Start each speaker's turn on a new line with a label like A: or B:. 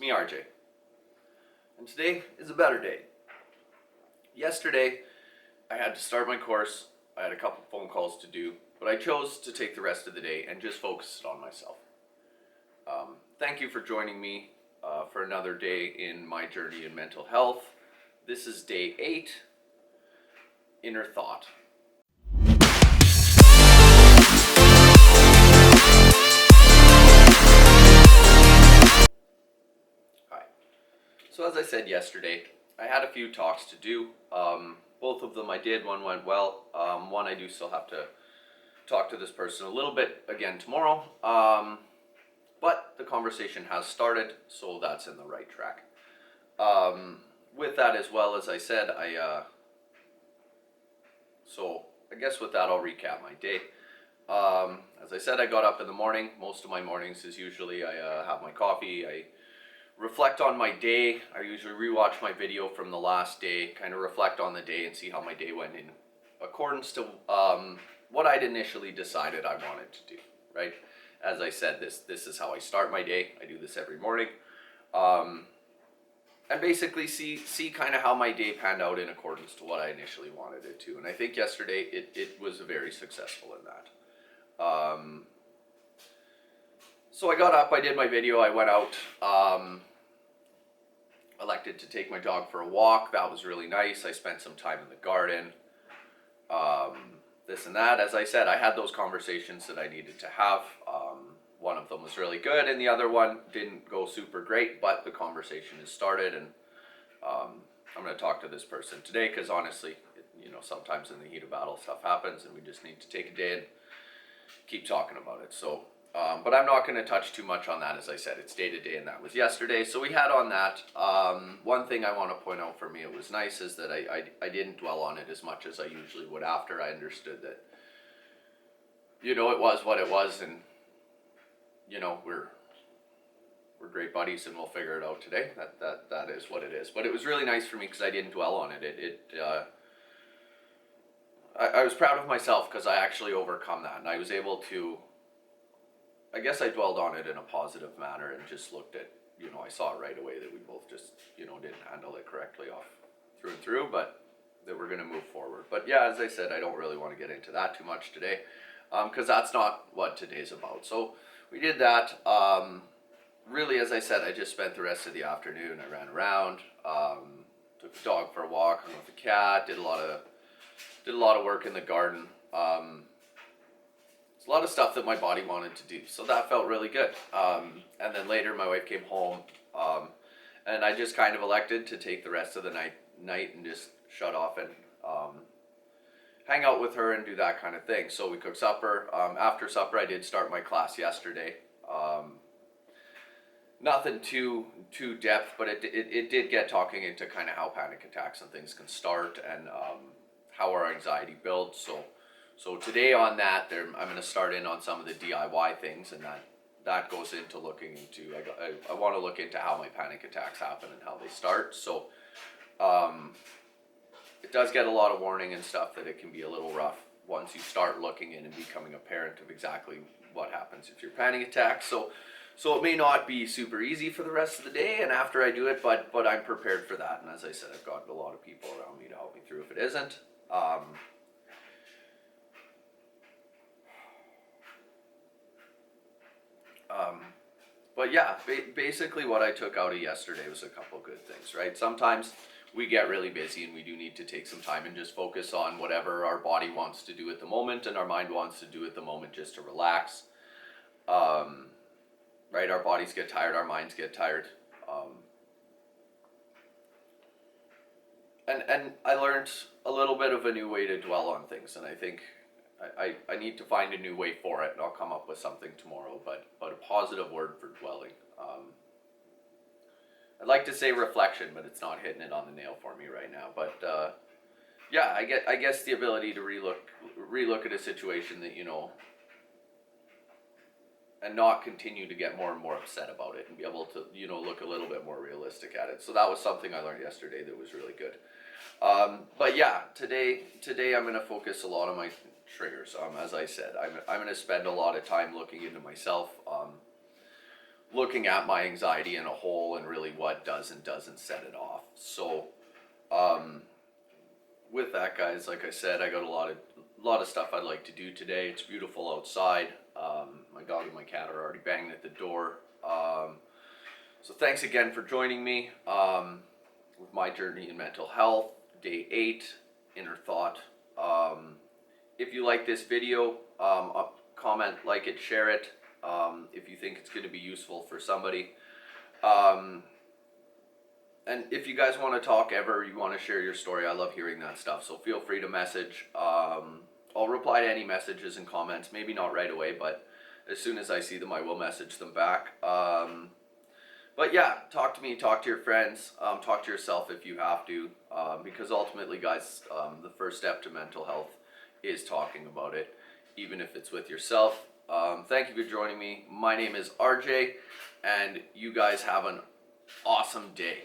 A: me, RJ, and today is a better day. Yesterday, I had to start my course, I had a couple phone calls to do, but I chose to take the rest of the day and just focus it on myself. Thank you for joining me for another day in my journey in mental health. This is day 8, Inner Thought. Hi. So as I said yesterday, I had a few talks to do. Both of them I did, one went well. One I do still have to talk to this person a little bit again tomorrow. But the conversation has started, so that's in the right track. With that as well, as I said, so I guess with that I'll recap my day. As I said, I got up in the morning. Most of my mornings is usually I have my coffee, I reflect on my day. I usually rewatch my video from the last day, kind of reflect on the day and see how my day went in accordance to what I'd initially decided I wanted to do, right? As I said, this is how I start my day. I do this every morning. And basically see kind of how my day panned out in accordance to what I initially wanted it to. And I think yesterday it was very successful in that. So I got up, I did my video, I went out, elected to take my dog for a walk. That was really nice. I spent some time in the garden, this and that. As I said, I had those conversations that I needed to have. One of them was really good and the other one didn't go super great, but the conversation has started, and I'm going to talk to this person today because honestly, sometimes in the heat of battle stuff happens and we just need to take a day and keep talking about it. So, but I'm not going to touch too much on that. As I said, it's day to day, and that was yesterday. So we had on that. One thing I want to point out for me, it was nice, is that I didn't dwell on it as much as I usually would after I understood that, it was what it was, and we're great buddies and we'll figure it out today. That is what it is. But it was really nice for me because I didn't dwell on it. I was proud of myself because I actually overcome that, and I was able to, I guess I dwelled on it in a positive manner and just looked at, I saw it right away that we both just, didn't handle it correctly off through and through, but that we're going to move forward. But yeah, as I said, I don't really want to get into that too much today because that's not what today's about. So we did that. Really, as I said, I just spent the rest of the afternoon. I ran around, took the dog for a walk, hung with the cat, did a lot of work in the garden. It's a lot of stuff that my body wanted to do, so that felt really good. And then later my wife came home, and I just kind of elected to take the rest of the night and just shut off and hang out with her and do that kind of thing. So we cooked supper. After supper I did start my class yesterday. Nothing too depth, but it did get talking into kind of how panic attacks and things can start, and how our anxiety builds. So today on that, I'm going to start in on some of the DIY things, and that goes into looking into, I want to look into how my panic attacks happen and how they start. So it does get a lot of warning and stuff that it can be a little rough once you start looking in and becoming a parent of exactly what happens if you're panic attacks. So it may not be super easy for the rest of the day and after I do it, but I'm prepared for that. And as I said, I've got a lot of people around me to help me through if it isn't. But yeah, basically what I took out of yesterday was a couple of good things, right? Sometimes we get really busy and we do need to take some time and just focus on whatever our body wants to do at the moment and our mind wants to do at the moment, just to relax. Right? Our bodies get tired, our minds get tired. And I learned a little bit of a new way to dwell on things, and I think I need to find a new way for it, and I'll come up with something tomorrow, but a positive word for dwelling. I'd like to say reflection, but it's not hitting it on the nail for me right now. But yeah, I guess the ability to relook at a situation that, and not continue to get more and more upset about it, and be able to, look a little bit more realistic at it. So that was something I learned yesterday that was really good. But yeah, today I'm going to focus a lot on my triggers. As I said, I'm going to spend a lot of time looking into myself, looking at my anxiety in a whole and really what does and doesn't set it off. So with that, guys, like I said, I got a lot of stuff I'd like to do today. It's beautiful outside. My dog and my cat are already banging at the door. So thanks again for joining me with my journey in mental health, day 8, inner thought. If you like this video, comment, like it, share it. If you think it's going to be useful for somebody. And if you guys want to talk ever, you want to share your story, I love hearing that stuff. So feel free to message. I'll reply to any messages and comments. Maybe not right away, but as soon as I see them, I will message them back. But yeah, talk to me, talk to your friends, talk to yourself if you have to, because ultimately, guys, the first step to mental health is talking about it, even if it's with yourself. Thank you for joining me. My name is RJ, and you guys have an awesome day.